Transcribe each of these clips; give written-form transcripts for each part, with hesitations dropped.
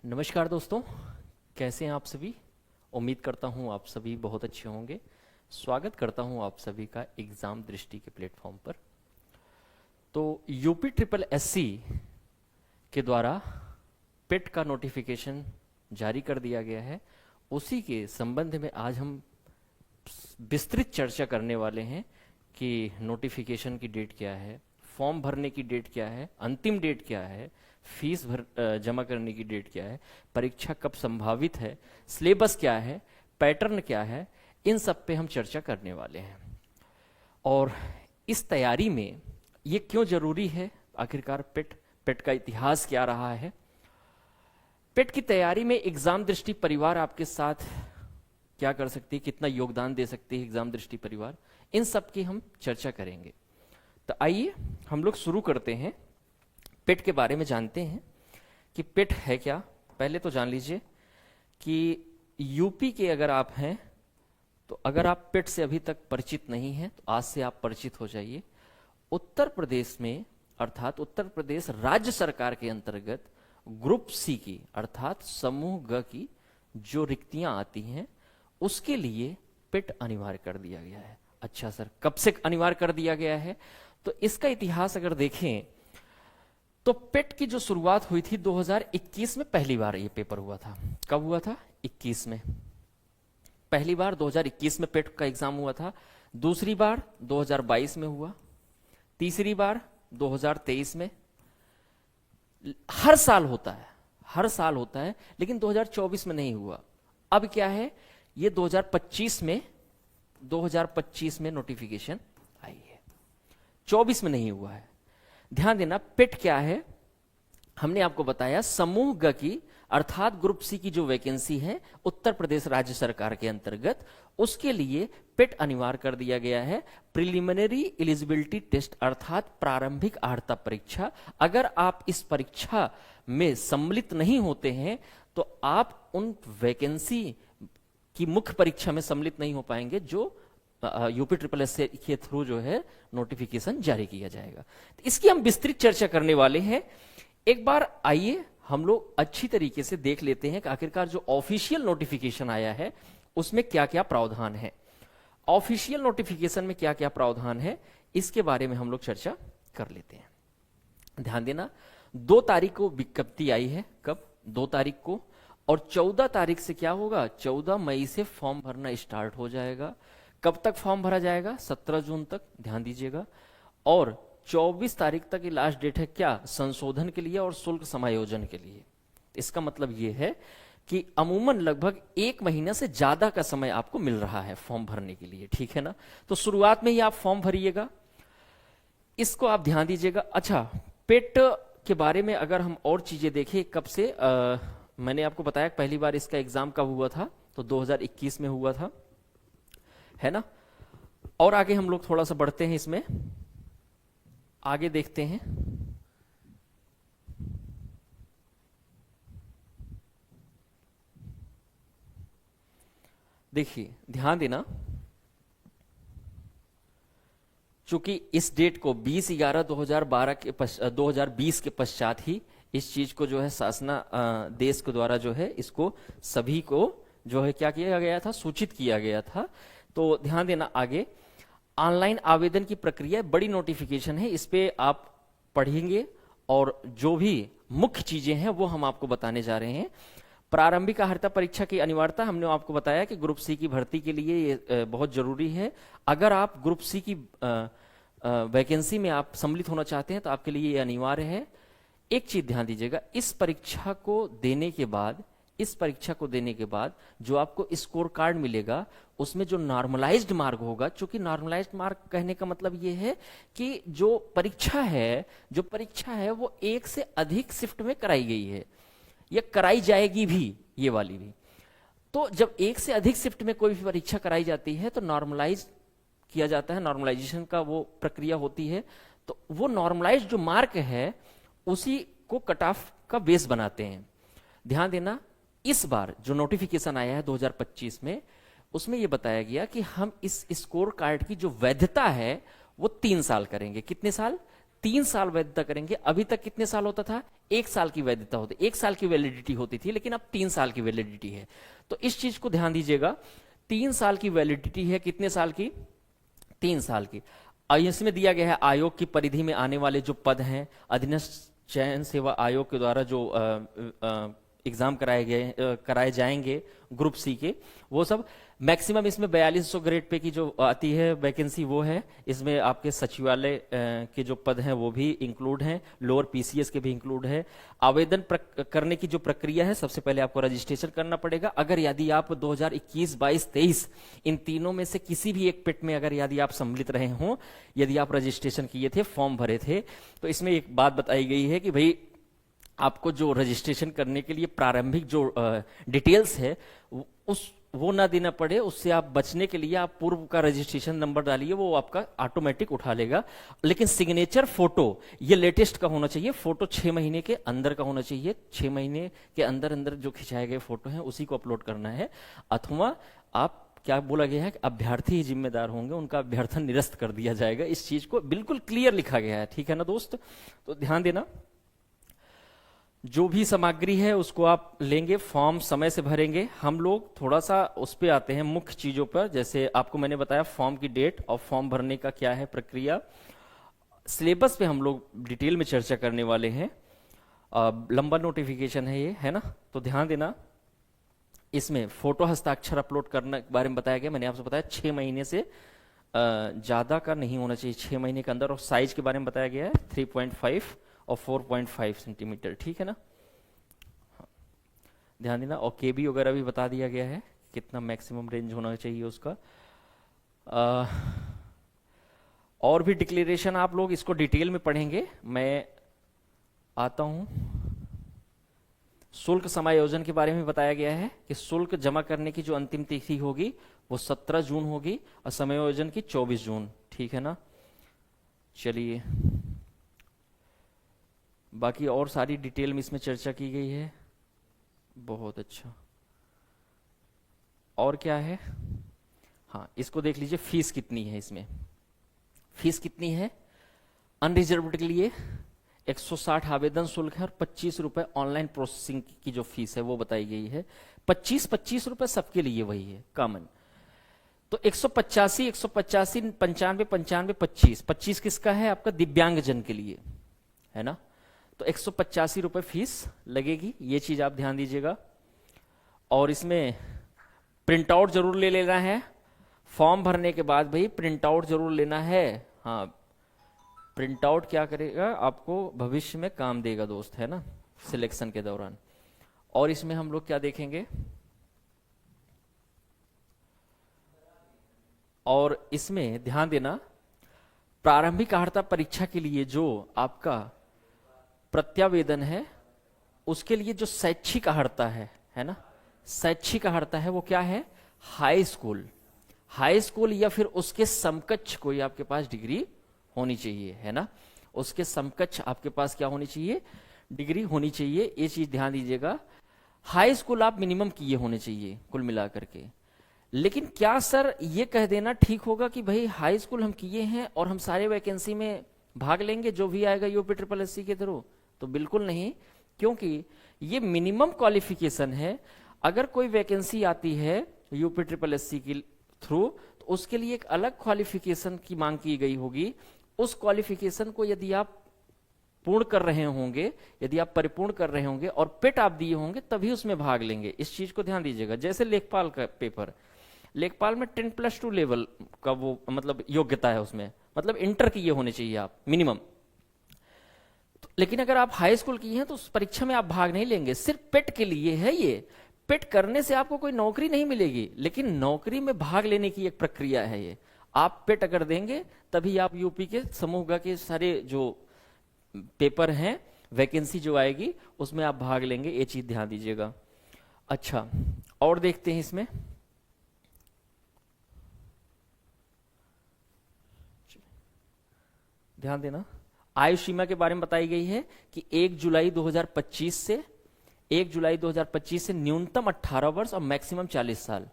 नमस्कार दोस्तों, कैसे हैं आप सभी। उम्मीद करता हूं आप सभी बहुत अच्छे होंगे। स्वागत करता हूं आप सभी का एग्ज़ाम दृष्टि के प्लेटफॉर्म पर। तो यूपी ट्रिपल एससी के द्वारा पेट का नोटिफिकेशन जारी कर दिया गया है। उसी के संबंध में आज हम विस्तृत चर्चा करने वाले हैं कि नोटिफिकेशन की डेट क्या है, फॉर्म भरने की डेट क्या है, अंतिम डेट क्या है, फीस जमा करने की डेट क्या है, परीक्षा कब संभावित है, सिलेबस क्या है, पैटर्न क्या है, इन सब पे हम चर्चा करने वाले हैं। और इस तैयारी में ये क्यों जरूरी है, आखिरकार पेट का इतिहास क्या रहा है, पेट की तैयारी में एग्जाम दृष्टि परिवार आपके साथ क्या कर सकती है, कितना योगदान दे सकती है एग्जाम दृष्टि परिवार, इन सब की हम चर्चा करेंगे। तो आइए हम लोग शुरू करते हैं, पेट के बारे में जानते हैं कि पेट है क्या। पहले तो जान लीजिए कि यूपी के अगर आप हैं तो अगर आप पेट से अभी तक परिचित नहीं हैं तो आज से आप परिचित हो जाइए। उत्तर प्रदेश में अर्थात उत्तर प्रदेश राज्य सरकार के अंतर्गत ग्रुप सी की अर्थात समूह ग की जो रिक्तियां आती हैं उसके लिए पेट अनिवार्य कर दिया गया है। अच्छा सर, कब से अनिवार्य कर दिया गया है? तो इसका इतिहास अगर देखें तो पेट की जो शुरुआत हुई थी 2021 में पहली बार ये पेपर हुआ था। कब हुआ था? 21 में पहली बार 2021 में पेट का एग्जाम हुआ था। दूसरी बार 2022 में हुआ, तीसरी बार 2023 में। हर साल होता है, हर साल होता है, लेकिन 2024 में नहीं हुआ। अब क्या है, ये 2025 में नोटिफिकेशन आई है, 24 में नहीं हुआ है। ध्यान देना, पेट क्या है, हमने आपको बताया समूह ग की अर्थात ग्रुप सी की जो वैकेंसी है उत्तर प्रदेश राज्य सरकार के अंतर्गत, उसके लिए पेट अनिवार्य कर दिया गया है। प्रिलिमिनरी एलिजिबिलिटी टेस्ट अर्थात प्रारंभिक अर्हता परीक्षा। अगर आप इस परीक्षा में सम्मिलित नहीं होते हैं तो आप उन वैकेंसी की मुख्य परीक्षा में सम्मिलित नहीं हो पाएंगे जो यूपी ट्रिपल एस के थ्रू जो है नोटिफिकेशन जारी किया जाएगा। तो इसकी हम विस्तृत चर्चा करने वाले हैं। एक बार आइए हम लोग अच्छी तरीके से देख लेते हैं कि आखिरकार जो ऑफिशियल नोटिफिकेशन आया है उसमें क्या क्या प्रावधान है। ऑफिशियल नोटिफिकेशन में क्या क्या प्रावधान है इसके बारे में हम लोग चर्चा कर लेते हैं। ध्यान देना, 2 तारीख को विज्ञप्ति आई है। कब? 2 तारीख को। और 14 तारीख से क्या होगा, 14 मई से फॉर्म भरना स्टार्ट हो जाएगा। कब तक फॉर्म भरा जाएगा? 17 जून तक, ध्यान दीजिएगा। और 24 तारीख तक की लास्ट डेट है क्या, संशोधन के लिए और शुल्क समायोजन के लिए। इसका मतलब यह है कि अमूमन लगभग 1 महीना से ज्यादा का समय आपको मिल रहा है फॉर्म भरने के लिए, ठीक है ना। तो शुरुआत में ही आप फॉर्म भरिएगा, इसको आप ध्यान दीजिएगा। अच्छा, पेट के बारे में अगर हम और चीजें देखें, कब से मैंने आपको बताया पहली बार इसका एग्जाम कब हुआ था, तो 2021 में हुआ था, है ना। और आगे हम लोग थोड़ा सा बढ़ते हैं, इसमें आगे देखते हैं। देखिए ध्यान देना, चूंकि इस डेट को 20/11/2012 के 2020 के पश्चात ही इस चीज को जो है शासना देश के द्वारा जो है इसको सभी को जो है क्या किया गया था, सूचित किया गया था। तो ध्यान देना, आगे ऑनलाइन आवेदन की प्रक्रिया बड़ी नोटिफिकेशन है, इस पे आप पढ़ेंगे और जो भी मुख्य चीजें हैं वो हम आपको बताने जा रहे हैं। प्रारंभिक अर्हता परीक्षा की अनिवार्यता हमने आपको बताया कि ग्रुप सी की भर्ती के लिए ये बहुत जरूरी है। अगर आप ग्रुप सी की वैकेंसी में आप सम्मिलित होना चाहते हैं तो आपके लिए ये अनिवार्य है। एक चीज ध्यान दीजिएगा, इस परीक्षा को देने के बाद जो आपको स्कोर कार्ड मिलेगा उसमें जो नॉर्मलाइज्ड मार्क होगा, चूंकि नॉर्मलाइज्ड मार्क कहने का मतलब ये है कि जो परीक्षा है वो 1 से अधिक शिफ्ट में कराई गई है या कराई जाएगी भी, ये वाली भी। तो जब 1 से अधिक शिफ्ट में कोई भी परीक्षा कराई जाती है तो नॉर्मलाइज किया जाता है, नॉर्मलाइजेशन का वो प्रक्रिया होती है। तो वो नॉर्मलाइज्ड जो मार्क है उसी को कट ऑफ का बेस बनाते हैं। ध्यान देना, इस बार जो नोटिफिकेशन आया है 2025 में, उसमें यह बताया गया कि हम इस स्कोर कार्ड की जो वैधता है वो 3 साल करेंगे। कितने साल? 3 साल वैधता करेंगे। अभी तक कितने साल होता था? 1 साल की वैधता होती, 1 साल की वैलिडिटी होती थी, लेकिन अब 3 साल की वैलिडिटी है। तो इस चीज को ध्यान दीजिएगा, 3 साल की वैलिडिटी है। कितने साल की? 3 साल की। इसमें दिया गया है आयोग की परिधि में आने वाले जो पद हैं, अधीनस्थ चयन सेवा आयोग के द्वारा जो एग्जाम कराए जाएंगे ग्रुप सी के, वो सब मैक्सिमम इसमें 4200 ग्रेड पे की जो आती है वैकेंसी वो है। इसमें आपके सचिवालय के जो पद हैं वो भी इंक्लूड हैं, लोअर पीसीएस के भी इंक्लूड है। आवेदन करने की जो प्रक्रिया है, सबसे पहले आपको रजिस्ट्रेशन करना पड़ेगा। अगर यदि आप 2021, 22, 23 इन तीनों में से किसी भी एक पेट में अगर यदि आप सम्मिलित रहे हों, यदि आप रजिस्ट्रेशन किए थे, फॉर्म भरे थे, तो इसमें एक बात बताई गई है कि भाई आपको जो रजिस्ट्रेशन करने के लिए प्रारंभिक जो डिटेल्स है वो ना देना पड़े। उससे आप बचने के लिए आप पूर्व का रजिस्ट्रेशन नंबर डालिए, वो आपका ऑटोमेटिक उठा लेगा। लेकिन सिग्नेचर फोटो ये लेटेस्ट का होना चाहिए। फोटो 6 महीने के अंदर का होना चाहिए। 6 महीने के अंदर अंदर जो खिंचाए गए फोटो हैं उसी को अपलोड करना है। अथवा आप क्या बोला गया है कि अभ्यर्थी ही जिम्मेदार होंगे, उनका अभ्यर्थन निरस्त कर दिया जाएगा। इस चीज को बिल्कुल क्लियर लिखा गया है, ठीक है ना दोस्त? तो ध्यान देना, जो भी सामग्री है उसको आप लेंगे, फॉर्म समय से भरेंगे। हम लोग थोड़ा सा उस पे आते हैं मुख्य चीजों पर, जैसे आपको मैंने बताया फॉर्म की डेट और फॉर्म भरने का क्या है प्रक्रिया। सिलेबस पे हम लोग डिटेल में चर्चा करने वाले हैं। लंबा नोटिफिकेशन है ये, है ना? तो ध्यान देना, इसमें फोटो हस्ताक्षर अपलोड करने के बारे में बताया गया। मैंने आपसे बताया 6 महीने से ज्यादा का नहीं होना चाहिए, 6 महीने के अंदर। और साइज के बारे में बताया गया है 3.5 और 4.5 सेंटीमीटर, ठीक है ना? हाँ, ध्यान देना। और केबी वगैरह भी बता दिया गया है, कितना मैक्सिमम रेंज होना चाहिए उसका। और भी डिक्लेरेशन आप लोग इसको डिटेल में पढ़ेंगे। मैं आता हूं, शुल्क समायोजन के बारे में बताया गया है कि शुल्क जमा करने की जो अंतिम तिथि होगी वो 17 जून होगी और समायोजन की 24 जून, ठीक है ना? चलिए, बाकी और सारी डिटेल में इसमें चर्चा की गई है। बहुत अच्छा। और क्या है? हाँ, इसको देख लीजिए, फीस कितनी है इसमें। फीस कितनी है? अनरिजर्व्ड के लिए 160 आवेदन शुल्क है और 25 रुपए ऑनलाइन प्रोसेसिंग की जो फीस है वो बताई गई है। 25 रुपए सबके लिए वही है कॉमन। तो 185, 185, 95, 95, 25 किसका है? आपका दिव्यांगजन के लिए, है ना? तो 185 रुपए फीस लगेगी, ये चीज आप ध्यान दीजिएगा। और इसमें प्रिंट आउट जरूर ले लेना है। फॉर्म भरने के बाद भाई प्रिंट आउट जरूर लेना है। हाँ, प्रिंट आउट क्या करेगा? आपको भविष्य में काम देगा दोस्त, है ना, सिलेक्शन के दौरान। और इसमें हम लोग क्या देखेंगे? और इसमें ध्यान देना, प्रारंभिक अर्हता परीक्षा के लिए जो आपका प्रत्यावेदन है उसके लिए जो शैक्षिक अर्हता है ना, शैक्षिक अर्हता है वो क्या है? हाई स्कूल, हाई स्कूल या फिर उसके समकक्ष कोई आपके पास डिग्री होनी चाहिए, है ना? उसके समकक्ष आपके पास क्या होनी चाहिए? डिग्री होनी चाहिए। ये चीज ध्यान दीजिएगा। हाई स्कूल आप मिनिमम किए होने चाहिए कुल मिलाकर के। लेकिन क्या सर ये कह देना ठीक होगा कि भाई हाई स्कूल हम किए हैं और हम सारे वैकेंसी में भाग लेंगे जो भी आएगा यूपी ट्रिपल एससी के थ्रू? तो बिल्कुल नहीं, क्योंकि ये मिनिमम क्वालिफिकेशन है। अगर कोई वैकेंसी आती है यूपी ट्रिपल एससी के थ्रू तो उसके लिए एक अलग क्वालिफिकेशन की मांग की गई होगी। उस क्वालिफिकेशन को यदि आप पूर्ण कर रहे होंगे, यदि आप परिपूर्ण कर रहे होंगे और पेट आप दिए होंगे तभी उसमें भाग लेंगे। इस चीज को ध्यान दीजिएगा। जैसे लेखपाल का पेपर, लेखपाल में 10+2 लेवल का वो मतलब योग्यता है, उसमें मतलब इंटर किए होने चाहिए आप मिनिमम। तो, लेकिन अगर आप हाई स्कूल किए हैं तो उस परीक्षा में आप भाग नहीं लेंगे, सिर्फ पेट के लिए है ये। पेट करने से आपको कोई नौकरी नहीं मिलेगी, लेकिन नौकरी में भाग लेने की एक प्रक्रिया है ये। आप पेट अगर देंगे तभी आप यूपी के समूह के सारे जो पेपर हैं, वैकेंसी जो आएगी उसमें आप भाग लेंगे। ये चीज ध्यान दीजिएगा। अच्छा, और देखते हैं इसमें। ध्यान देना, आयु सीमा के बारे में बताई गई है कि 1 जुलाई 2025 से न्यूनतम 18 वर्ष और मैक्सिमम 40 साल।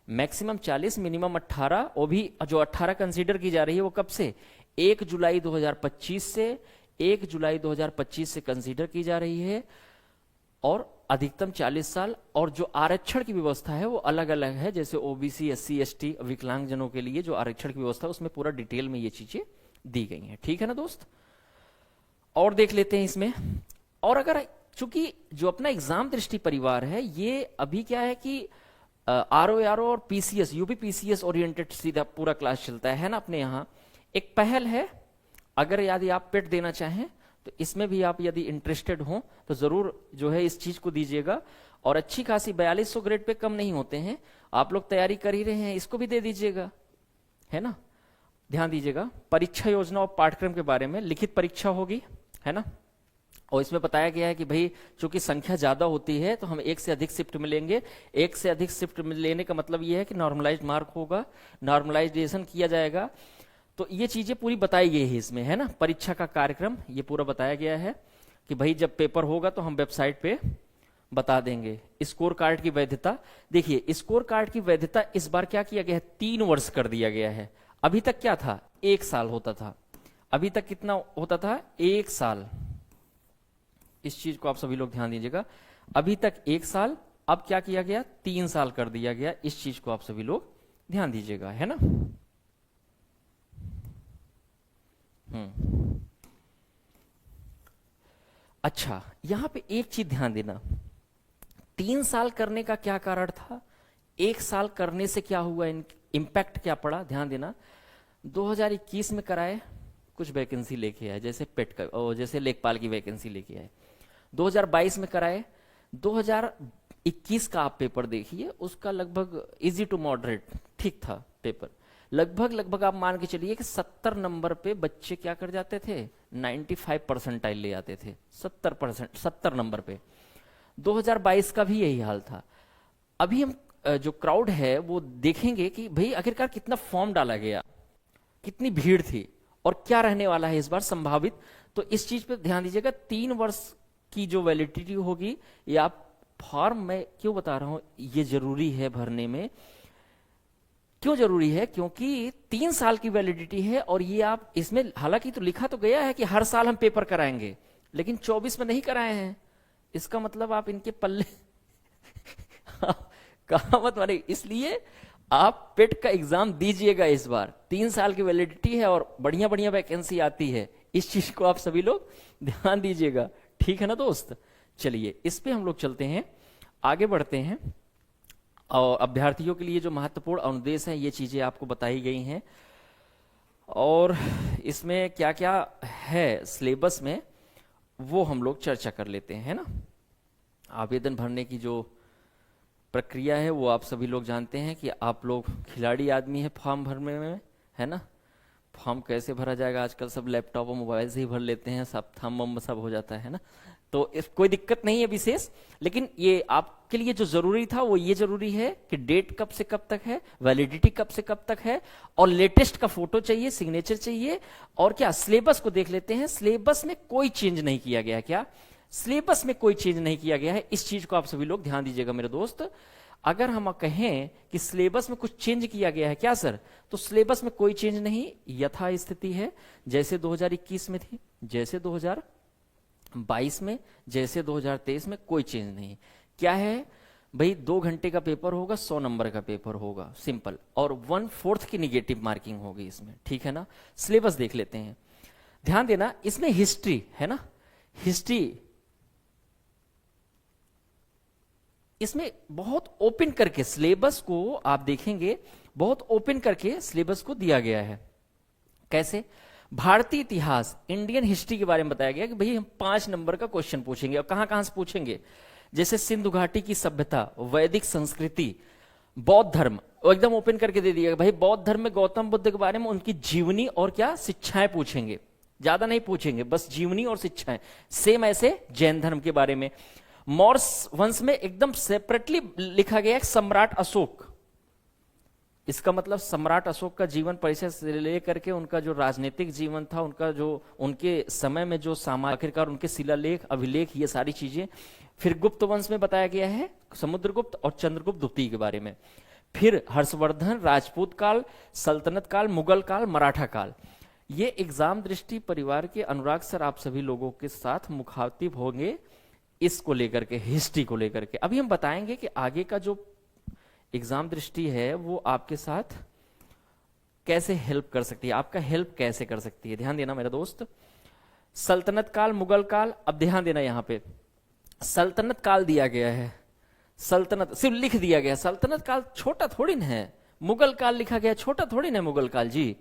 Maximum 40, minimum 18। वो भी जो 18 कंसीडर की जा रही है वो कब से? 1 जुलाई 2025 से 1 जुलाई 2025 से कंसीडर की जा रही है, और अधिकतम 40 साल। और जो आरक्षण की व्यवस्था है वो अलग अलग है, जैसे ओबीसी, एससी, एसटी, विकलांग जनों के लिए जो आरक्षण की व्यवस्था है उसमें पूरा डिटेल में ये चीजें दी गई हैं। ठीक है ना दोस्त, और देख लेते हैं इसमें। और अगर चूंकि जो अपना एग्जाम दृष्टि परिवार है, ये अभी क्या है कि आरओ और पीसीएस, यूपी पीसीएस ओरिएंटेड सीधा पूरा क्लास चलता है ना अपने यहाँ। एक पहल है, अगर यदि आप पेट देना चाहें तो इसमें भी आप यदि इंटरेस्टेड हो तो जरूर जो है इस चीज को दीजिएगा। और अच्छी खासी 4200 ग्रेड पे कम नहीं होते हैं, आप लोग तैयारी कर ही रहे हैं, इसको भी दे दीजिएगा, है ना। ध्यान दीजिएगा, परीक्षा योजना और पाठ्यक्रम के बारे में लिखित परीक्षा होगी, है ना। और इसमें बताया गया है कि भाई चूंकि संख्या ज्यादा होती है तो हम एक से अधिक शिफ्ट में लेंगे। एक से अधिक शिफ्ट में लेने का मतलब यह है कि नॉर्मलाइज्ड मार्क होगा, नॉर्मलाइजेशन किया जाएगा। तो ये चीजें पूरी बताई गई है इसमें, है ना। परीक्षा का कार्यक्रम ये पूरा बताया गया है कि भाई जब पेपर होगा तो हम वेबसाइट पे बता देंगे। स्कोर कार्ड की वैधता, देखिए स्कोर कार्ड की वैधता इस बार क्या किया गया है, 3 वर्ष कर दिया गया है। अभी तक क्या था, 1 साल होता था। अभी तक कितना होता था, 1 साल। इस चीज को आप सभी लोग ध्यान दीजिएगा, अभी तक 1 साल, अब क्या किया गया, 3 साल कर दिया गया। इस चीज को आप सभी लोग ध्यान दीजिएगा, है ना। अच्छा, यहां पे एक चीज ध्यान देना, 3 साल करने का क्या कारण था, 1 साल करने से क्या हुआ, इंपैक्ट क्या पड़ा, ध्यान देना। 2021 में कराए, कुछ वैकेंसी लेके आए, जैसे पेट का, जैसे लेखपाल की वैकेंसी लेके आए। 2022 में कराए, 2021 का आप पेपर देखिए, उसका लगभग इजी टू मॉडरेट ठीक था पेपर। लगभग आप मान के चलिए कि 70 नंबर पे बच्चे क्या कर जाते थे, 95 परसेंटाइल ले आते थे, 70 नंबर पे। 2022 का भी यही हाल था। अभी हम जो क्राउड है वो देखेंगे कि भाई आखिरकार कितना फॉर्म डाला गया, कितनी भीड़ थी, और क्या रहने वाला है इस बार संभावित। तो इस चीज पे ध्यान दीजिएगा, 3 वर्ष की जो वैलिडिटी होगी, ये आप फॉर्म में क्यों बता रहा हूं, ये जरूरी है भरने में। क्यों जरूरी है, क्योंकि 3 साल की वैलिडिटी है, और ये आप इसमें हालांकि तो लिखा तो गया है कि हर साल हम पेपर कराएंगे, लेकिन 24 में नहीं कराए हैं। इसका मतलब आप इनके पल्ले कहा मत मारे, इसलिए आप पेट का एग्जाम दीजिएगा इस बार। 3 साल की वैलिडिटी है और बढ़िया बढ़िया वैकेंसी आती है, इस चीज को आप सभी लोग ध्यान दीजिएगा। ठीक है ना दोस्त, चलिए इस पे हम लोग चलते हैं, आगे बढ़ते हैं। और अभ्यर्थियों के लिए जो महत्वपूर्ण अनुदेश हैं, ये चीजें आपको बताई गई हैं, और इसमें क्या क्या है सिलेबस में वो हम लोग चर्चा कर लेते हैं, है ना। आवेदन भरने की जो प्रक्रिया है वो आप सभी लोग जानते हैं कि आप लोग खिलाड़ी आदमी है फॉर्म भरने में, है ना। फॉर्म कैसे भरा जाएगा, आजकल सब लैपटॉप और मोबाइल से ही भर लेते हैं, सब थंब सब हो जाता है ना। तो कोई दिक्कत नहीं है विशेष, लेकिन ये आपके लिए जो जरूरी था वो ये जरूरी है कि डेट कब से कब तक है, वैलिडिटी कब से कब तक है, और लेटेस्ट का फोटो चाहिए, सिग्नेचर चाहिए, और क्या सिलेबस को देख लेते हैं। सिलेबस में कोई चेंज नहीं किया गया है, क्या सिलेबस में कोई चेंज नहीं किया गया है, इस चीज को आप सभी लोग ध्यान दीजिएगा मेरे दोस्त। अगर हम कहें कि सिलेबस में कुछ चेंज किया गया है क्या सर, तो सिलेबस में कोई चेंज नहीं, यथा स्थिति है, जैसे 2021 में थी, जैसे 2022 में, जैसे 2023 में, कोई चेंज नहीं। क्या है भाई, 2 घंटे का पेपर होगा, 100 नंबर का पेपर होगा, सिंपल, और 1/4 की निगेटिव मार्किंग होगी इसमें, ठीक है ना। सिलेबस देख लेते हैं, ध्यान देना, इसमें हिस्ट्री है ना, हिस्ट्री इसमें बहुत ओपन करके सिलेबस को आप देखेंगे, बहुत ओपन करके सिलेबस को दिया गया है। कैसे, भारतीय इतिहास, इंडियन हिस्ट्री के बारे में बताया गया कि भाई हम 5 नंबर का क्वेश्चन पूछेंगे, और कहां कहां से पूछेंगे, जैसे सिंधु घाटी की सभ्यता, वैदिक संस्कृति, बौद्ध धर्म, एकदम ओपन करके दे दिया भाई। बौद्ध धर्म में गौतम बुद्ध के बारे में उनकी जीवनी और क्या शिक्षाएं पूछेंगे, ज्यादा नहीं पूछेंगे, बस जीवनी और शिक्षाएं। सेम ऐसे जैन धर्म के बारे में। मौर्य वंश में एकदम सेपरेटली लिखा गया है सम्राट अशोक, इसका मतलब सम्राट अशोक का जीवन परिचय से लेकर के उनका जो राजनीतिक जीवन था, उनका जो उनके समय में जो आखिरकार उनके शिलालेख, अभिलेख, ये सारी चीजें। फिर गुप्त वंश में बताया गया है समुद्रगुप्त और चंद्रगुप्त द्वितीय के बारे में। फिर हर्षवर्धन, राजपूत काल, सल्तनत काल, मुगल काल, मराठा काल, ये एग्जाम दृष्टि परिवार के अनुराग सर आप सभी लोगों के साथ मुखातिब होंगे इसको लेकर के, हिस्ट्री को लेकर के। अभी हम बताएंगे कि आगे का जो एग्जाम दृष्टि है वो आपके साथ कैसे हेल्प कर सकती है, आपका हेल्प कैसे कर सकती है। ध्यान देना मेरा दोस्त, सल्तनत काल, मुगल काल। अब ध्यान देना, यहां पे सल्तनत काल दिया गया है, सल्तनत सिर्फ लिख दिया गया। सल्तनत काल छोटा थोड़ी ना है, मुगल काल लिखा गया, छोटा थोड़ी ना है मुगल काल जी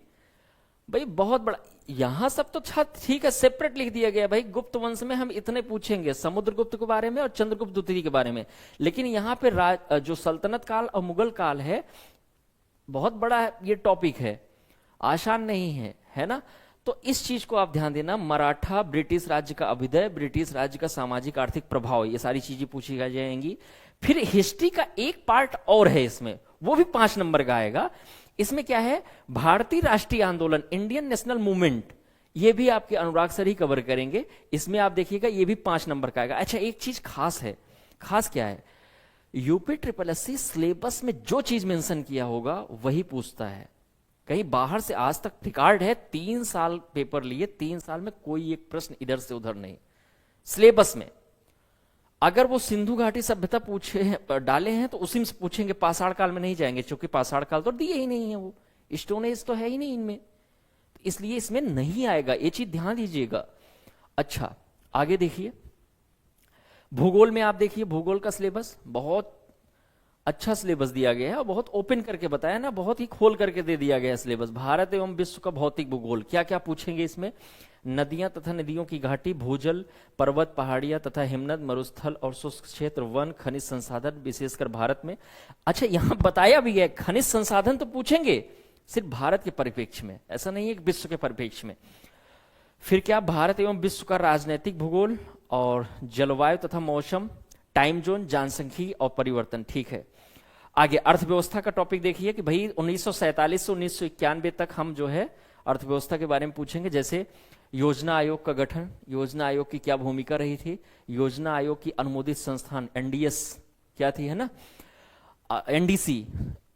भाई, बहुत बड़ा। यहां सब तो ठीक है, सेपरेट लिख दिया गया भाई। गुप्त वंश में हम इतने पूछेंगे, समुद्रगुप्त के बारे में और चंद्रगुप्त द्वितीय के बारे में, लेकिन यहां पे जो सल्तनत काल और मुगल काल है, बहुत बड़ा ये टॉपिक है, आसान नहीं है, है ना। तो इस चीज को आप ध्यान देना, मराठा ब्रिटिश राज्य का अभ्युदय, ब्रिटिश राज्य का सामाजिक आर्थिक प्रभाव, ये सारी चीजें पूछी जाएंगी। फिर हिस्ट्री का एक पार्ट और है इसमें, वो भी 5 नंबर का आएगा। इसमें क्या है, भारतीय राष्ट्रीय आंदोलन, इंडियन नेशनल मूवमेंट, ये भी आपके अनुराग सर ही कवर करेंगे। इसमें आप देखिएगा ये भी 5 नंबर का आएगा। अच्छा, एक चीज खास है, खास क्या है, यूपी SSS सिलेबस में जो चीज मेंशन किया होगा वही पूछता है। कहीं बाहर से आज तक रिकॉर्ड है, 3 साल पेपर लिए, 3 साल में कोई एक प्रश्न इधर से उधर नहीं सिलेबस में। अगर वो सिंधु घाटी सभ्यता पूछे डाले हैं तो उसी में से पूछेंगे, पाषाण काल में नहीं जाएंगे, क्योंकि पाषाण काल तो दिए ही नहीं है, वो स्टोन एज तो है ही नहीं इनमें, इसलिए इसमें नहीं आएगा, ये चीज ध्यान दीजिएगा। अच्छा, आगे देखिए, भूगोल में आप देखिए, भूगोल का सिलेबस बहुत अच्छा सिलेबस दिया गया है और बहुत ओपन करके बताया ना, बहुत ही खोल करके दे दिया गया है सिलेबस। भारत एवं विश्व का भौतिक भूगोल, क्या क्या पूछेंगे इसमें, नदियां तथा नदियों की घाटी, भूजल, पर्वत, पहाड़ियां तथा हिमनद, मरुस्थल और शुष्क क्षेत्र, वन, खनिज संसाधन, विशेषकर भारत में। अच्छा, यहां बताया भी है, खनिज संसाधन तो पूछेंगे सिर्फ भारत के परिप्रेक्ष्य में, ऐसा नहीं है कि विश्व के परिप्रेक्ष्य में। फिर क्या, भारत एवं विश्व का राजनीतिक भूगोल और जलवायु तथा मौसम, टाइम जोन, जनसांख्यिकी और परिवर्तन। ठीक है, आगे अर्थव्यवस्था का टॉपिक देखिए कि भाई 1947 से 1991 तक हम जो है अर्थव्यवस्था के बारे में पूछेंगे। जैसे योजना आयोग का गठन, योजना आयोग की क्या भूमिका रही थी, योजना आयोग की अनुमोदित संस्थान NDS क्या थी, है ना, NDC,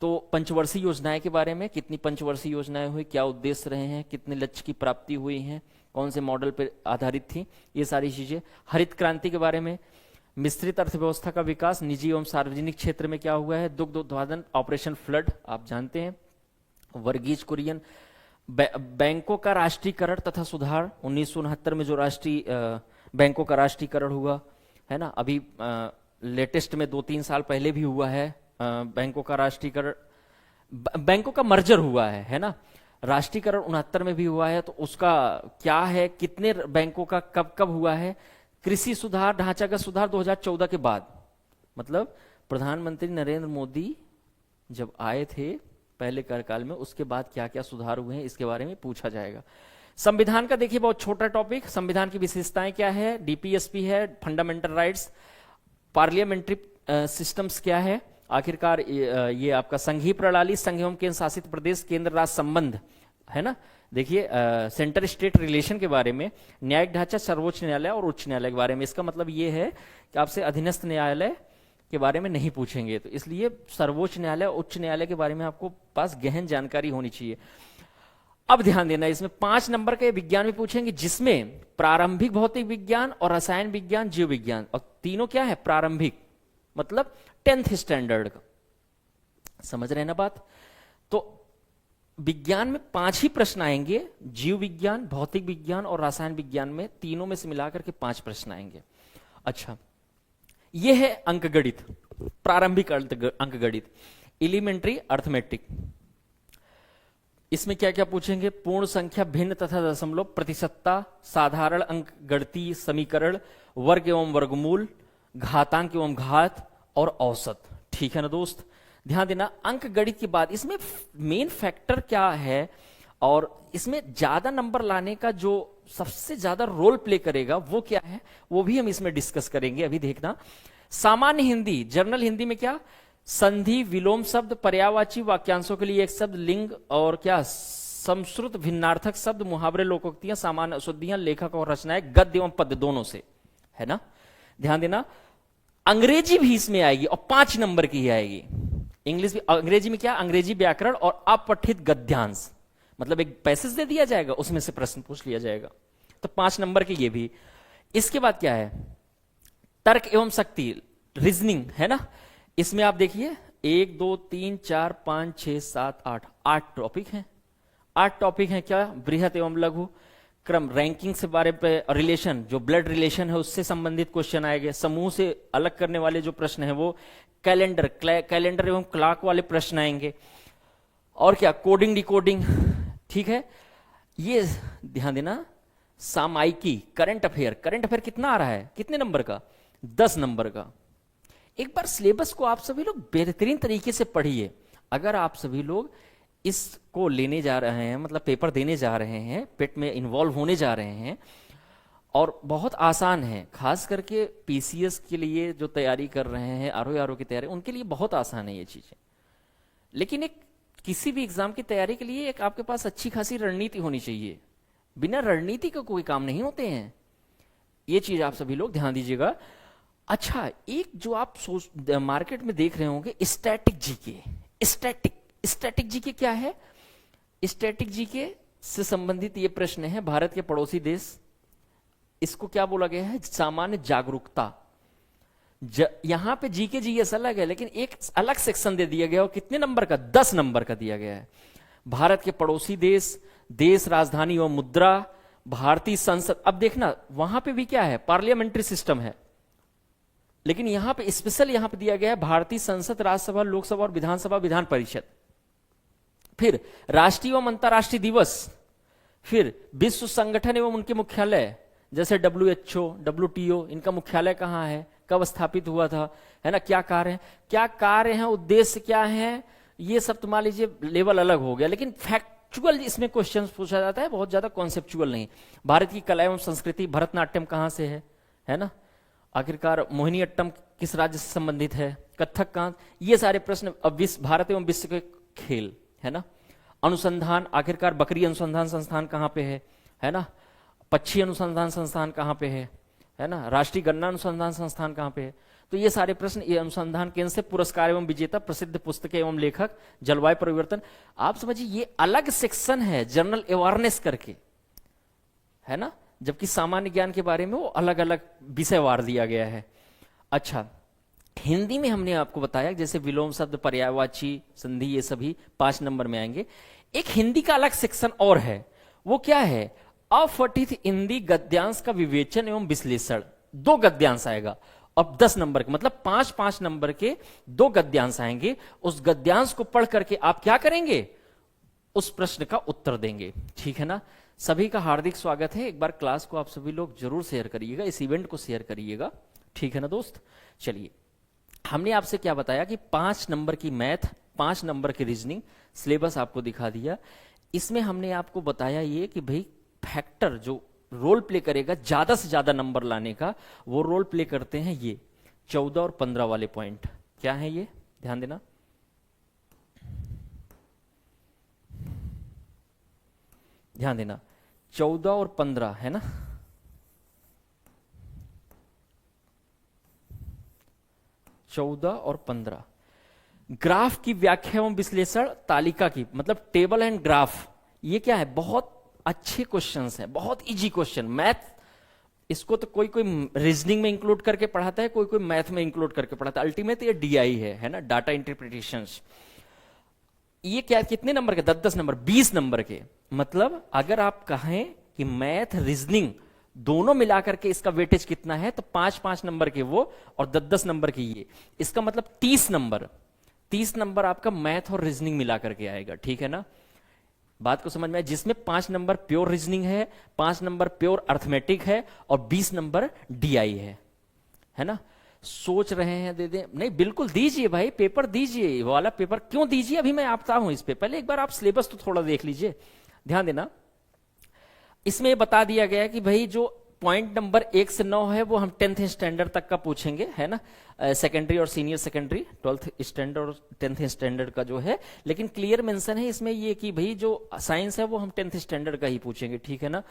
तो पंचवर्षीय योजनाएं के बारे में, कितनी पंचवर्षीय योजनाएं हुई, क्या उद्देश्य रहे हैं, कितने लक्ष्य की प्राप्ति हुई है, कौन से मॉडल पर आधारित थी, ये सारी चीजें। हरित क्रांति के बारे में, मिश्रित अर्थव्यवस्था का विकास, निजी एवं सार्वजनिक क्षेत्र में क्या हुआ है, दुग्ध उत्पादन, ऑपरेशन फ्लड आप जानते हैं, वर्गीज कुरियन, बैंकों का राष्ट्रीयकरण तथा सुधार, 1969 में जो राष्ट्रीय बैंकों का राष्ट्रीयकरण हुआ है ना, अभी लेटेस्ट में 2-3 साल पहले भी हुआ है बैंकों का राष्ट्रीयकरण, बैंकों का मर्जर हुआ है ना, राष्ट्रीयकरण 69 में भी हुआ है, तो उसका क्या है, कितने बैंकों का कब कब हुआ है। कृषि सुधार, ढांचागत सुधार 2014 के बाद, मतलब प्रधानमंत्री नरेंद्र मोदी जब आए थे पहले कार्यकाल में, उसके बाद क्या क्या सुधार हुए हैं इसके बारे में पूछा जाएगा। संविधान का देखिए, बहुत छोटा टॉपिक, संविधान की विशेषताएं क्या है, DPSP है, फंडामेंटल राइट्स, पार्लियामेंट्री सिस्टम्स क्या है, आखिरकार ये आपका संघीय प्रणाली, संघ एवं केंद्र शासित प्रदेश, केंद्र राज्य संबंध, है ना। देखिए सेंटर स्टेट रिलेशन के बारे में, न्यायिक ढांचा, सर्वोच्च न्यायालय और उच्च न्यायालय के बारे में। इसका मतलब ये है कि आपसे अधीनस्थ न्यायालय के बारे में नहीं पूछेंगे, तो इसलिए सर्वोच्च न्यायालय, उच्च न्यायालय के बारे में आपको पास गहन जानकारी होनी चाहिए। अब ध्यान देना, इसमें 5 नंबर के विज्ञान में पूछेंगे, जिसमें प्रारंभिक भौतिक विज्ञान और रसायन विज्ञान, जीव विज्ञान, और तीनों क्या है, प्रारंभिक, मतलब 10th स्टैंडर्ड का, समझ रहे हैं ना बात। तो विज्ञान में 5 ही प्रश्न आएंगे, जीव विज्ञान, भौतिक विज्ञान और रसायन विज्ञान में, तीनों में से मिलाकर के 5 प्रश्न आएंगे। अच्छा, यह है अंकगणित, प्रारंभिक अंकगणित, एलिमेंट्री अर्थमेटिक। इसमें क्या क्या पूछेंगे, पूर्ण संख्या, भिन्न तथा दशमलव, प्रतिशतता, साधारण अंक गणितीय समीकरण, वर्ग एवं वर्गमूल, घातांक एवं घात और औसत। ठीक है ना दोस्त, ध्यान देना। अंक गणित के बाद इसमें मेन फैक्टर क्या है, और इसमें ज्यादा नंबर लाने का जो सबसे ज्यादा रोल प्ले करेगा वो क्या है, वो भी हम इसमें डिस्कस करेंगे। अभी देखना, सामान्य हिंदी, जनरल हिंदी में क्या, संधि, विलोम शब्द, पर्यायवाची वाक्यांशों के लिए एक शब्द, लिंग और क्या, समश्रुत भिन्नार्थक शब्द, मुहावरे, लोकोक्तियां, सामान्य अशुद्धियां, लेखक और रचनाएं, गद्य एवं पद्य दोनों से, है ना। ध्यान देना, अंग्रेजी भी इसमें आएगी और 5 नंबर की ही आएगी। इंग्लिश भी, अंग्रेजी में क्या, अंग्रेजी व्याकरण और अपठित गद्यांश, मतलब एक पैसेज दे दिया जाएगा, उसमें से प्रश्न पूछ लिया जाएगा। तो 5 नंबर के ये भी। इसके बाद क्या है, तर्क एवं शक्ति, रीजनिंग, है ना। इसमें आप देखिए 1 2 3 4 5 6 7 8 टॉपिक हैं। 8 टॉपिक हैं क्या, बृहत एवं लघु, क्रम, रैंकिंग से बारे पे, रिलेशन, जो ब्लड रिलेशन है उससे संबंधित क्वेश्चन आएंगे, समूह से अलग करने वाले जो प्रश्न है वो, कैलेंडर एवं क्लॉक वाले प्रश्न आएंगे, और क्या, कोडिंग डिकोडिंग, ठीक है। ये ध्यान देना, सामायिकी, करंट अफेयर कितना आ रहा है, कितने नंबर का, 10 नंबर का। एक बार सिलेबस को आप सभी लोग बेहतरीन तरीके से पढ़िए। अगर आप सभी लोग इसको लेने जा रहे हैं, मतलब पेपर देने जा रहे हैं, पेट में इन्वॉल्व होने जा रहे हैं, और बहुत आसान है, खास करके पीसीएस के लिए जो तैयारी कर रहे हैं, आरओ की तैयारी, उनके लिए बहुत आसान है ये चीजें। लेकिन एक किसी भी एग्जाम की तैयारी के लिए एक आपके पास अच्छी खासी रणनीति होनी चाहिए। बिना रणनीति का कोई काम नहीं होते हैं, ये चीज आप सभी लोग ध्यान दीजिएगा। अच्छा, एक जो आप मार्केट में देख रहे होंगे, स्टैटिक जीके। स्टैटिक जीके क्या है, स्टैटिक जीके से संबंधित ये प्रश्न है, भारत के पड़ोसी देश, इसको क्या बोला गया है, सामान्य जागरूकता। यहां पे जीके जीएस अलग है, लेकिन एक अलग सेक्शन दे दिया गया, और कितने नंबर का, 10 नंबर का दिया गया है। भारत के पड़ोसी देश, देश, राजधानी एवं मुद्रा, भारतीय संसद। अब देखना वहां पे भी क्या है, पार्लियामेंट्री सिस्टम है, लेकिन यहां पे स्पेशल यहां पे दिया गया है भारतीय संसद, राज्यसभा, लोकसभा और विधानसभा, विधान परिषद। फिर राष्ट्रीय एवं अंतर्राष्ट्रीय दिवस, फिर विश्व संगठन एवं उनके मुख्यालय, जैसे WHO, WTO, इनका मुख्यालय कहां है, कब स्थापित हुआ था, है ना, क्या कार्य है, उद्देश्य क्या है, ये सब तो मान लीजिए लेवल अलग हो गया। लेकिन फैक्चुअल इसमें क्वेश्चन पूछा जाता है, बहुत ज्यादा कॉन्सेप्चुअल नहीं। भारत की कला एवं संस्कृति, भरतनाट्यम कहां से है ना, आखिरकार मोहिनीअट्टम किस राज्य से संबंधित है, कथक कहां, ये सारे प्रश्न। अब भारत एवं विश्व के खेल, है ना, अनुसंधान, आखिरकार बकरी अनुसंधान संस्थान कहां पे है ना, पक्षी अनुसंधान संस्थान कहां पे है ना, राष्ट्रीय गन्ना अनुसंधान संस्थान कहां पे है। तो ये सारे प्रश्न, ये अनुसंधान केंद्र से पुरस्कार एवं विजेता, प्रसिद्ध पुस्तक एवं लेखक, जलवायु परिवर्तन। आप समझिए ये अलग सेक्शन है जनरल अवेयरनेस करके, है ना, जबकि सामान्य ज्ञान के बारे में वो अलग अलग विषयवार दिया गया है। अच्छा, हिंदी में हमने आपको बताया जैसे विलोम शब्द, पर्यायवाची, संधि, ये सभी 5 नंबर में आएंगे। एक हिंदी का अलग सेक्शन और है, वो क्या है, अपठित हिंदी गद्यांश का विवेचन एवं विश्लेषण। 2 गद्यांश आएगा, अब 10 नंबर के, मतलब 5-5 नंबर के 2 गद्यांश आएंगे। उस गद्यांश को पढ़ करके आप क्या करेंगे, उस प्रश्न का उत्तर देंगे, ठीक है ना। सभी का हार्दिक स्वागत है। एक बार क्लास को आप सभी लोग जरूर शेयर करिएगा, इस इवेंट को शेयर करिएगा, ठीक है ना दोस्त। चलिए, हमने आपसे क्या बताया कि 5 नंबर की मैथ, 5 नंबर की रीजनिंग, सिलेबस आपको दिखा दिया। इसमें हमने आपको बताया ये कि भाई फैक्टर जो रोल प्ले करेगा ज्यादा से ज्यादा नंबर लाने का, वो रोल प्ले करते हैं ये 14 और 15 वाले पॉइंट। क्या है ये, ध्यान देना। ध्यान देना, 14 और 15 है ना, 14 और 15। ग्राफ की व्याख्या एवं विश्लेषण, तालिका की, मतलब टेबल एंड ग्राफ, ये क्या है, बहुत अच्छे क्वेश्चंस हैं, बहुत इजी क्वेश्चन। मैथ इसको तो कोई रीजनिंग में इंक्लूड करके पढ़ाता है, कोई मैथ में इंक्लूड करके पढ़ाता है। अल्टीमेट ये DI है ना, डाटा इंटरप्रिटेशंस। ये क्या, कितने नंबर के, 10-10 नंबर, 20 नंबर के। मतलब अगर आप कहें कि मैथ रीजनिंग दोनों मिलाकर के इसका वेटेज कितना है, तो 5-5 नंबर के वो और 10-10 नंबर के ये, इसका मतलब 30 नंबर आपका मैथ और रीजनिंग मिलाकर के आएगा, ठीक है ना। बात को समझ में आया, जिसमें 5 नंबर प्योर रीजनिंग है, 5 नंबर प्योर अर्थमेटिक है, और 20 नंबर DI है ना। सोच रहे हैं दे दें, नहीं बिल्कुल दीजिए भाई, पेपर दीजिए, वाला पेपर क्यों दीजिए, अभी मैं आता हूं इस पे। पहले एक बार आप सिलेबस तो थोड़ा देख लीजिए, ध्यान देना। इसमें बता दिया गया कि भाई जो पॉइंट नंबर 1 से 9 है वो हम 10th स्टैंडर्ड तक का पूछेंगे, है ना, सेकेंडरी और सीनियर सेकेंडरी, 12th स्टैंडर्ड और 10th स्टैंडर्ड का जो है। लेकिन क्लियर मेंशन है इसमें ये कि भाई जो साइंस है वो हम 10th स्टैंडर्ड का ही पूछेंगे, ठीक है ना।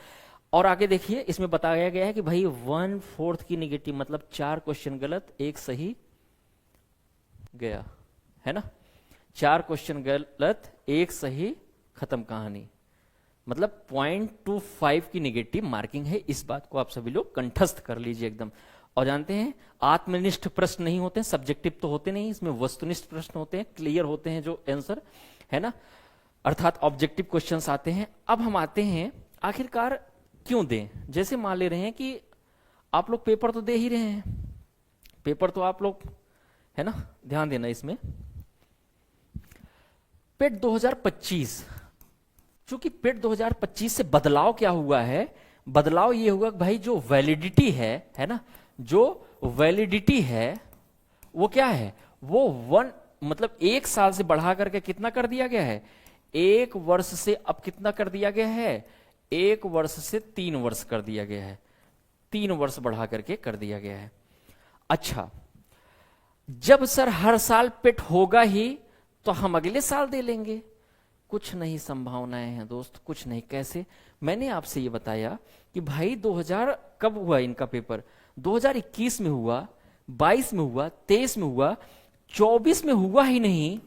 और आगे देखिए, इसमें बताया गया है कि भाई 1/4 की निगेटिव, मतलब 4 क्वेश्चन गलत, 1 सही गया, है ना। 4 क्वेश्चन गलत, 1 सही, खत्म कहानी। मतलब 0.25 की नेगेटिव मार्किंग है। इस बात को आप सभी लोग कंठस्थ कर लीजिए एकदम। और जानते हैं आत्मनिष्ठ प्रश्न नहीं होते हैं, सब्जेक्टिव तो होते नहीं, इसमें वस्तुनिष्ठ प्रश्न होते हैं, क्लियर होते हैं जो आंसर है ना, अर्थात ऑब्जेक्टिव क्वेश्चंस आते हैं। अब हम आते हैं आखिरकार क्यों दें। जैसे मान ले रहे हैं कि आप लोग पेपर तो दे ही रहे हैं, पेपर तो आप लोग, है ना, ध्यान देना इसमें। पेट 2025, चूंकि पेट 2025 से बदलाव क्या हुआ है, बदलाव ये हुआ कि भाई जो वैलिडिटी है ना, जो वैलिडिटी है वो क्या है, वो 1 मतलब 1 साल से बढ़ा करके कितना कर दिया गया है, 1 वर्ष से अब कितना कर दिया गया है, 1 वर्ष से 3 वर्ष कर दिया गया है, 3 वर्ष बढ़ा करके कर दिया गया है। अच्छा, जब सर हर साल पेट होगा ही तो हम अगले साल दे लेंगे, कुछ नहीं संभावनाएं हैं दोस्त, कुछ नहीं। कैसे, मैंने आपसे ये बताया कि भाई 2000 कब हुआ इनका पेपर, 2021 में हुआ, 22 में हुआ, 23 में हुआ, 24 में हुआ ही नहीं।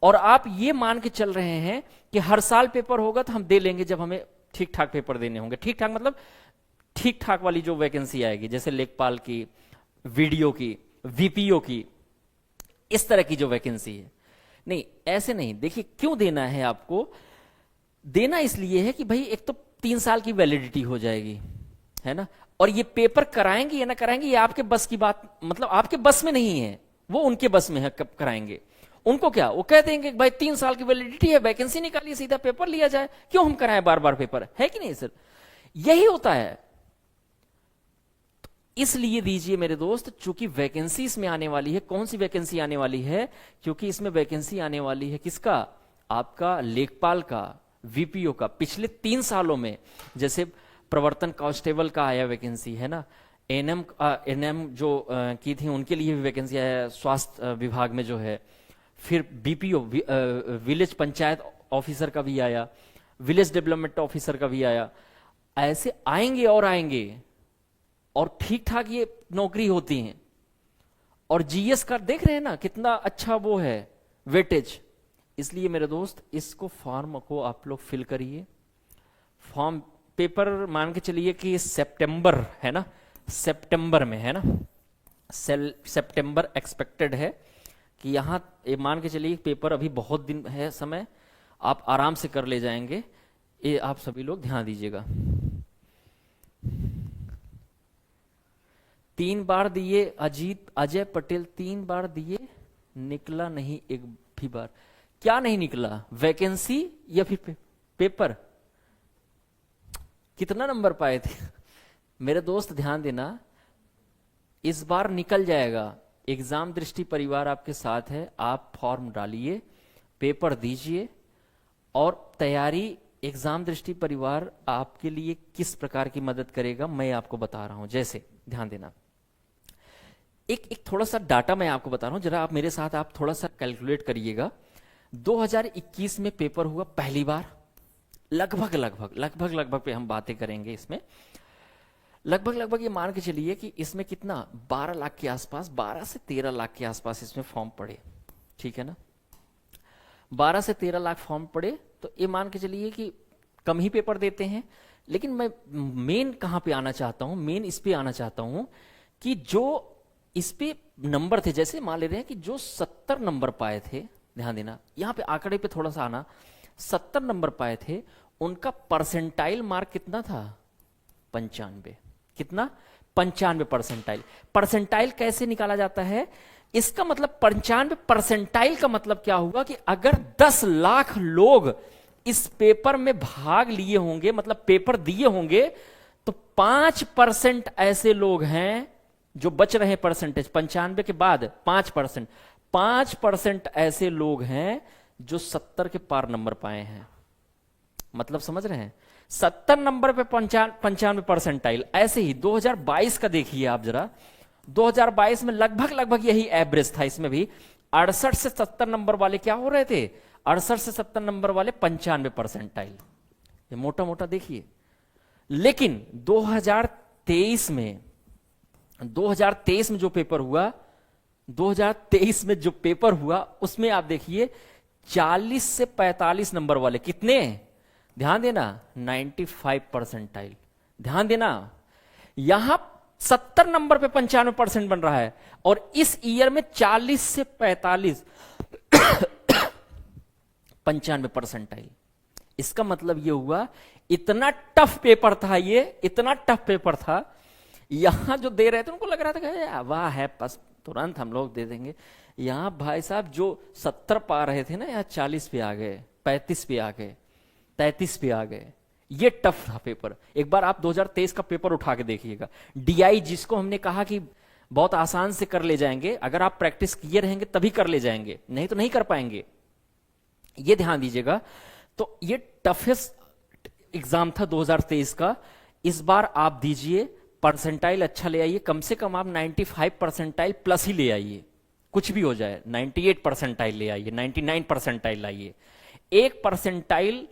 और आप ये मान के चल रहे हैं कि हर साल पेपर होगा तो हम दे लेंगे जब हमें ठीक ठाक पेपर देने होंगे। ठीक ठाक मतलब ठीक ठाक वाली जो वैकेंसी आएगी, जैसे लेखपाल की, वीडियो की, वीपीओ की, इस तरह की जो वैकेंसी है। नहीं, ऐसे नहीं। देखिए क्यों देना है आपको, देना इसलिए है कि भाई एक तो 3 साल की वैलिडिटी हो जाएगी, है ना, और ये पेपर कराएंगे या ना कराएंगे ये आपके बस की बात, मतलब आपके बस में नहीं है, वो उनके बस में है कब कराएंगे। उनको क्या, वो कह देंगे कि भाई 3 साल की वैलिडिटी है, वैकेंसी निकालिए, सीधा पेपर लिया जाए, क्यों हम कराएं बार बार पेपर, है कि नहीं सर, यही होता है। इसलिए दीजिए मेरे दोस्त, चूंकि वैकेंसी इसमें आने वाली है। कौन सी वैकेंसी आने वाली है, क्योंकि इसमें वैकेंसी आने वाली है किसका, आपका लेखपाल का, वीपीओ का। पिछले 3 सालों में जैसे प्रवर्तन कांस्टेबल का आया वैकेंसी, है ना, एनएम जो की थी उनके लिए भी वैकेंसी आया, स्वास्थ्य विभाग में जो है, फिर बीपीओ विलेज पंचायत ऑफिसर का भी आया, विलेज डेवलपमेंट ऑफिसर का भी आया। ऐसे आएंगे और आएंगे, और ठीक ठाक ये नौकरी होती हैं। और जीएस का देख रहे हैं ना कितना अच्छा वो है वेटेज। इसलिए मेरे दोस्त इसको फॉर्म को आप लोग फिल करिए। फॉर्म पेपर मान के चलिए कि सितंबर है ना, सितंबर में है ना, सितंबर एक्सपेक्टेड है कि यहां मान के चलिए पेपर अभी बहुत दिन है समय, आप आराम से कर ले जाएंगे। ये आप सभी लोग ध्यान दीजिएगा। 3 बार दिए अजय पटेल, 3 बार दिए, निकला नहीं एक भी बार। क्या नहीं निकला, वैकेंसी या फिर पेपर? कितना नंबर पाए थे? मेरे दोस्त ध्यान देना, इस बार निकल जाएगा। एग्जाम दृष्टि परिवार आपके साथ है, आप फॉर्म डालिए, पेपर दीजिए, और तैयारी एग्जाम दृष्टि परिवार आपके लिए किस प्रकार की मदद करेगा मैं आपको बता रहा हूं। जैसे ध्यान देना, एक थोड़ा सा डाटा मैं आपको बता रहा हूं, जरा आप मेरे साथ आप थोड़ा सा कैलकुलेट करिएगा। 2021 में पेपर हुआ पहली बार, लगभग पे हम बातें करेंगे इसमें, लगभग ये मान के चलिए कि इसमें कितना 12 लाख के आसपास, 12 से 13 लाख के आसपास इसमें फॉर्म पड़े, ठीक है ना, 12 से 13 लाख फॉर्म पड़े। तो ये मान के चलिए कि कम ही पेपर देते हैं। लेकिन मैं मेन कहां पे आना चाहता हूं, मेन इस पे आना चाहता हूं कि जो इस पे नंबर थे, जैसे मान ले रहे हैं कि जो 70 नंबर पाए थे, ध्यान देना यहां पे आंकड़े पे थोड़ा सा आना, 70 नंबर पाए थे, उनका परसेंटाइल मार्क कितना था, 95। कितना, 95 परसेंटाइल। परसेंटाइल कैसे निकाला जाता है, इसका मतलब 95 परसेंटाइल का मतलब क्या हुआ कि अगर 10 लाख लोग इस पेपर में भाग लिए होंगे, मतलब पेपर दिए होंगे, तो 5% ऐसे लोग हैं जो बच रहे हैं परसेंटेज, 95 के बाद 5% ऐसे लोग हैं जो 70 के पार नंबर पाए हैं। मतलब समझ रहे हैं, 70 नंबर पे 95 परसेंटाइल। ऐसे ही 2022 का देखिए आप जरा, 2022 में लगभग यही एवरेज था। इसमें भी 68 से 70 नंबर वाले क्या हो रहे थे, 68 से 70 नंबर वाले 95 परसेंटाइल, ये मोटा मोटा देखिए। लेकिन 2023 में जो पेपर हुआ, 2023 में जो पेपर हुआ उसमें आप देखिए 40 से 45 नंबर वाले कितने, ध्यान देना 95 परसेंटाइल, ध्यान देना यहां 70 नंबर पे 95% बन रहा है, और इस ईयर में 40 से 45 95 परसेंटाइल। इसका मतलब ये हुआ इतना टफ पेपर था, ये इतना टफ पेपर था, यहां जो दे रहे थे उनको लग रहा था कि वाह है, बस तुरंत हम लोग दे देंगे। यहां भाई साहब जो 70 पा रहे थे ना, यहाँ 40 पे आ गए, 35 पे आ गए, 33 पे आ गए। ये टफ था पेपर। एक बार आप 2023 का पेपर उठा के देखिएगा, डीआई जिसको हमने कहा कि बहुत आसान से कर ले जाएंगे, अगर आप प्रैक्टिस किए रहेंगे तभी कर ले जाएंगे, नहीं तो नहीं कर पाएंगे, ये ध्यान दीजिएगा। तो ये टफेस्ट एग्जाम था 2023 का। इस बार आप दीजिए, परसेंटाइल अच्छा ले आइए, कम से कम आप 95 परसेंटाइल प्लस ही ले आइए, कुछ भी हो जाए, 98 परसेंटाइल ले आइए, 99 परसेंटाइल लाइए। एक परसेंटाइल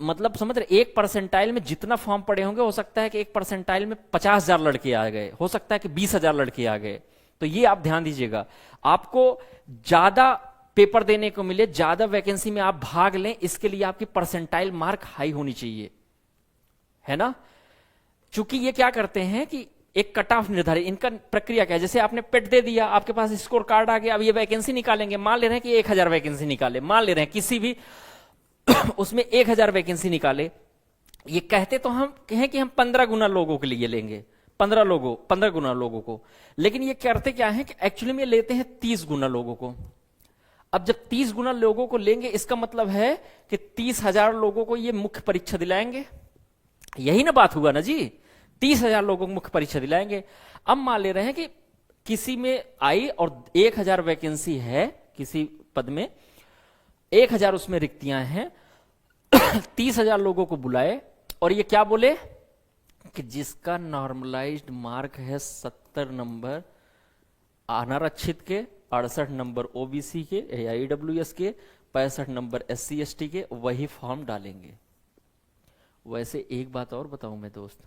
मतलब समझ रहे, एक परसेंटाइल में जितना फॉर्म पड़े होंगे, हो सकता है कि एक परसेंटाइल में 50,000 लड़के आ गए, हो सकता है कि 20,000 लड़के आ गए। तो ये आप ध्यान दीजिएगा, आपको ज्यादा पेपर देने को मिले, ज्यादा वैकेंसी में आप भाग लें, इसके लिए आपकी परसेंटाइल मार्क हाई होनी चाहिए, है ना। चूंकि ये क्या करते हैं कि एक कट ऑफ निर्धारित, इनका प्रक्रिया क्या है, जैसे आपने पेट दे दिया, आपके पास स्कोर कार्ड आ गया, अब ये वैकेंसी निकालेंगे, मान ले रहे हैं कि 1000 वैकेंसी निकाले, मान ले रहे हैं किसी भी उसमें 1000 वैकेंसी निकाले। ये कहते तो हम कहें कि हम 15 गुना लोगों के लिए लेंगे, 15 गुना लोगों को, लेकिन ये करते क्या है कि एक्चुअली में लेते हैं 30 गुना लोगों को। अब जब 30 गुना लोगों को लेंगे, इसका मतलब है कि 30,000 लोगों को ये मुख्य परीक्षा दिलाएंगे, यही ना बात हुआ ना जी, 30,000 लोगों को मुख्य परीक्षा दिलाएंगे। अब मान ले रहे हैं कि किसी में आई और 1000 वैकेंसी है किसी पद में, 1000 उसमें रिक्तियां हैं, 30,000 लोगों को बुलाए, और ये क्या बोले कि जिसका नॉर्मलाइज्ड मार्क है 70 नंबर अनारक्षित के, 68 नंबर ओबीसी के या ईडब्ल्यूएस के, 65 नंबर SC ST के, वही फॉर्म डालेंगे। वैसे एक बात और बताऊं मैं दोस्त,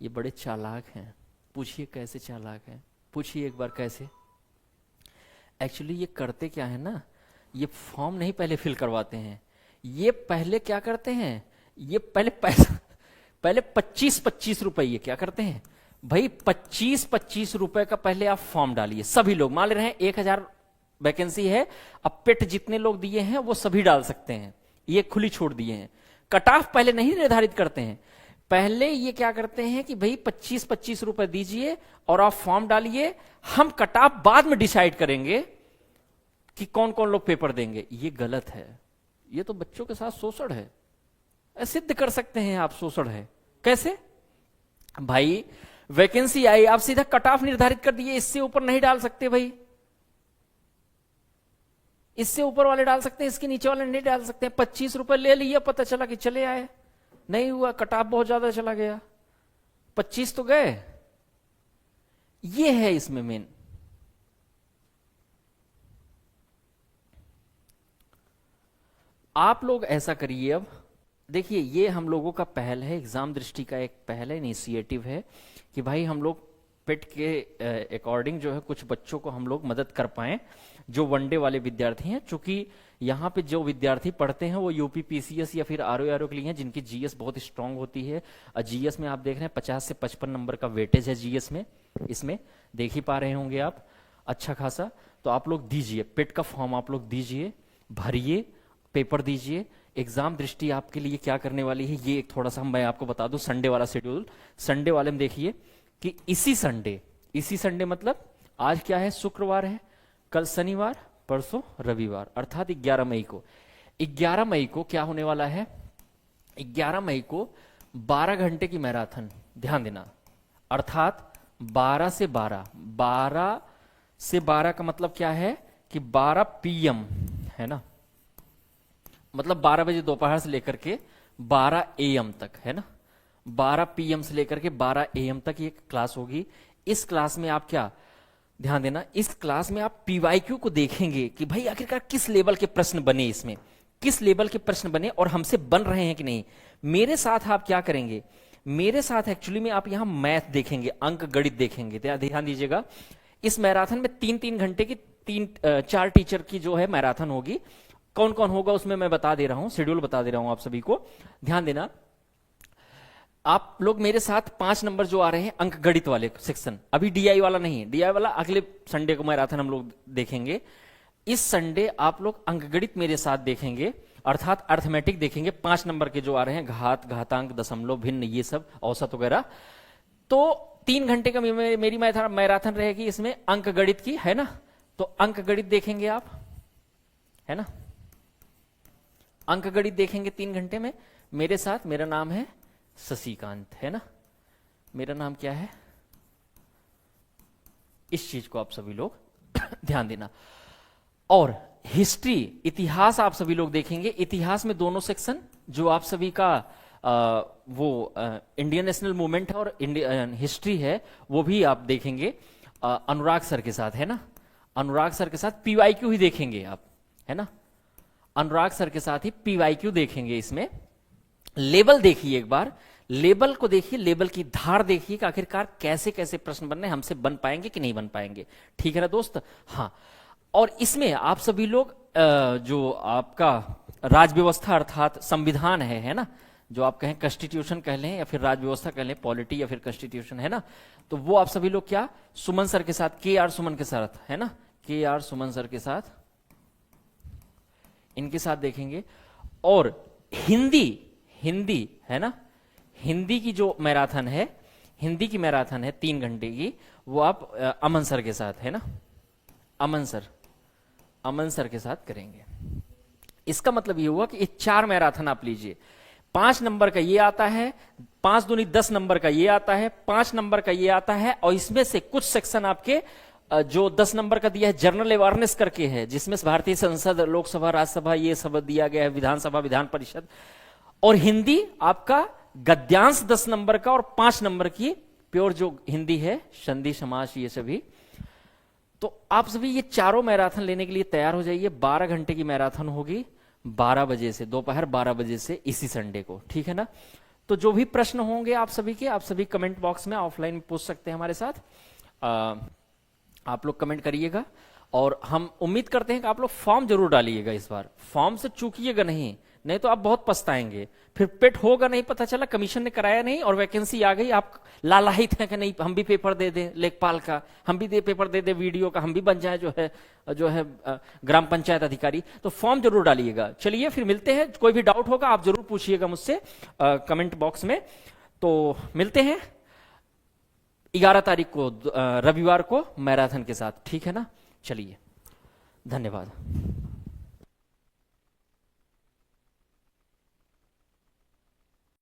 ये बड़े चालाक हैं, पूछिए कैसे चालाक हैं, पूछिए एक बार कैसे। एक्चुअली ये करते क्या है ना, ये फॉर्म नहीं पहले फिल करवाते हैं, ये पहले क्या करते हैं, ये पहले पैसा, पहले 25-25 रुपये क्या करते हैं भाई, 25-25 रुपए का पहले आप फॉर्म डालिए। सभी लोग मान ले रहे हैं 1000 वैकेंसी है, अब पेट जितने लोग दिए हैं वो सभी डाल सकते हैं, ये खुली छोड़ दिए हैं। कट ऑफ पहले नहीं निर्धारित करते हैं, पहले ये क्या करते हैं कि भाई 25-25 रुपए दीजिए और आप फॉर्म डालिए, हम कट ऑफ बाद में डिसाइड करेंगे कि कौन कौन लोग पेपर देंगे। ये गलत है, ये तो बच्चों के साथ शोषण है, सिद्ध कर सकते हैं आप शोषण है। कैसे भाई, वैकेंसी आई, आप सीधा कट ऑफ निर्धारित कर दिए, इससे ऊपर नहीं डाल सकते भाई, इससे ऊपर वाले डाल सकते हैं, इसके नीचे वाले नहीं डाल सकते। 25 रुपए ले लिया, पता चला कि चले आए, नहीं हुआ, कट ऑफ बहुत ज्यादा चला गया, 25 तो गए। ये है इसमें मेन। आप लोग ऐसा करिए, अब देखिए ये हम लोगों का पहल है, एग्जाम दृष्टि का एक पहल है, इनिशिएटिव है कि भाई हम लोग पेट के अकॉर्डिंग जो है कुछ बच्चों को हम लोग मदद कर पाएं जो वनडे वाले विद्यार्थी हैं। चूंकि यहाँ पे जो विद्यार्थी पढ़ते हैं वो यूपी पीसीएस या फिर आरओ के लिए हैं, जिनकी जीएस बहुत स्ट्रांग होती है। जीएस में आप देख रहे हैं 50 से 55 नंबर का वेटेज है जीएस में, इसमें देख ही पा रहे होंगे आप अच्छा खासा। तो आप लोग दीजिए, पेट का फॉर्म आप लोग दीजिए, भरिए, पेपर दीजिए। एग्जाम दृष्टि आपके लिए क्या करने वाली है, ये एक थोड़ा सा मैं आपको बता दूं संडे वाला शेड्यूल। संडे वाले में देखिए कि इसी संडे मतलब आज क्या है, शुक्रवार है, कल शनिवार, परसों रविवार, अर्थात 11 मई को। 11 मई को क्या होने वाला है, 11 मई को 12 घंटे की मैराथन, ध्यान देना, अर्थात 12 से 12, 12 से 12 का मतलब क्या है कि 12 PM है ना, मतलब 12 बजे दोपहर से लेकर के 12 AM तक है ना, 12 PM से लेकर के 12 AM तक ये क्लास होगी। इस क्लास में आप क्या ध्यान देना, इस क्लास में आप PYQ को देखेंगे कि भाई आखिरकार किस लेवल के प्रश्न बने, इसमें किस लेवल के प्रश्न बने और हमसे बन रहे हैं कि नहीं। मेरे साथ आप क्या करेंगे, मेरे साथ एक्चुअली में आप यहां मैथ देखेंगे, अंक गणित देखेंगे। ध्यान दीजिएगा, इस मैराथन में 3-3 घंटे की 4 टीचर की जो है मैराथन होगी कौन कौन होगा उसमें मैं बता दे रहा हूं, शेड्यूल बता दे रहा हूं आप सभी को, ध्यान देना। आप लोग मेरे साथ 5 नंबर जो आ रहे हैं अंक गणित वाले सेक्शन, अभी डीआई वाला नहीं, डीआई वाला अगले संडे को मैराथन हम लोग देखेंगे। इस संडे आप लोग अंक गणित मेरे साथ देखेंगे, अर्थात अर्थमेटिक देखेंगे। 5 नंबर के जो आ रहे हैं, घात, घातांक, दशमलव, भिन्न, ये सब, औसत वगैरह। तो 3 घंटे का मेरी मैराथन रहेगी, इसमें अंक गणित की, है ना। तो अंक गणित देखेंगे आप, है ना, अंक गणित देखेंगे 3 घंटे में मेरे साथ। मेरा नाम है शशिकांत, है ना, मेरा नाम क्या है, इस चीज को आप सभी लोग ध्यान देना। और हिस्ट्री, इतिहास आप सभी लोग देखेंगे। इतिहास में दोनों सेक्शन, जो आप सभी का वो इंडियन नेशनल मूवमेंट है और हिस्ट्री है, वो भी आप देखेंगे अनुराग सर के साथ, है ना। अनुराग सर के साथ पीवाईक्यू ही देखेंगे आप, है ना, अनुराग सर के साथ ही पीवाईक्यू देखेंगे। इसमें लेवल देखिए एक बार, लेवल को देखिए, लेवल की धार देखिए कि आखिरकार कैसे कैसे प्रश्न बनने, हमसे बन पाएंगे कि नहीं बन पाएंगे, ठीक है ना दोस्त। हाँ, और इसमें आप सभी लोग जो आपका राज व्यवस्था अर्थात संविधान है ना, जो आप कहें कॉन्स्टिट्यूशन कह लें या फिर राज व्यवस्था कह लें, पॉलिटी या फिर कॉन्स्टिट्यूशन, है ना, तो वो आप सभी लोग क्या सुमन सर के साथ, के आर सुमन के साथ, है ना, के आर सुमन सर के साथ, इनके साथ देखेंगे। और हिंदी, हिंदी है ना, हिंदी की जो मैराथन है, हिंदी की मैराथन है 3 घंटे की, वो आप अमन सर के साथ, है ना, अमन सर के साथ करेंगे। इसका मतलब ये हुआ कि ये 4 मैराथन आप लीजिए। 5 नंबर का ये आता है, 5 दूनी 10 नंबर का ये आता है, 5 नंबर का ये आता है, और इसमें से कुछ सेक्शन आपके जो 10 नंबर का दिया है जनरल अवेयरनेस करके है, जिसमें भारतीय संसद, लोकसभा, राज्यसभा, ये सब दिया गया है, विधानसभा, विधान परिषद। और हिंदी आपका गद्यांश 10 नंबर का, और 5 नंबर की प्योर जो हिंदी है, संधि समास, ये सभी। तो आप सभी ये चारों मैराथन लेने के लिए तैयार हो जाइए। 12 घंटे की मैराथन होगी, 12 बजे से, दोपहर 12 बजे से, इसी संडे को, ठीक है ना। तो जो भी प्रश्न होंगे आप सभी के, आप सभी कमेंट बॉक्स में ऑफलाइन पूछ सकते हैं हमारे साथ। आप लोग कमेंट करिएगा, और हम उम्मीद करते हैं कि आप लोग फॉर्म जरूर डालिएगा इस बार, फॉर्म से चूकिएगा नहीं, नहीं तो आप बहुत पछताएंगे। फिर पेट होगा नहीं, पता चला कमीशन ने कराया नहीं और वैकेंसी आ गई, आप लालायित हैं कि नहीं हम भी पेपर दे दें लेखपाल का, हम भी पेपर दे दें वीडियो का, हम भी बन जाए जो है ग्राम पंचायत अधिकारी। तो फॉर्म जरूर डालिएगा। चलिए फिर मिलते हैं, कोई भी डाउट होगा आप जरूर पूछिएगा मुझसे कमेंट बॉक्स में। तो मिलते हैं 11 तारीख को, रविवार को मैराथन के साथ, ठीक है ना। चलिए, धन्यवाद।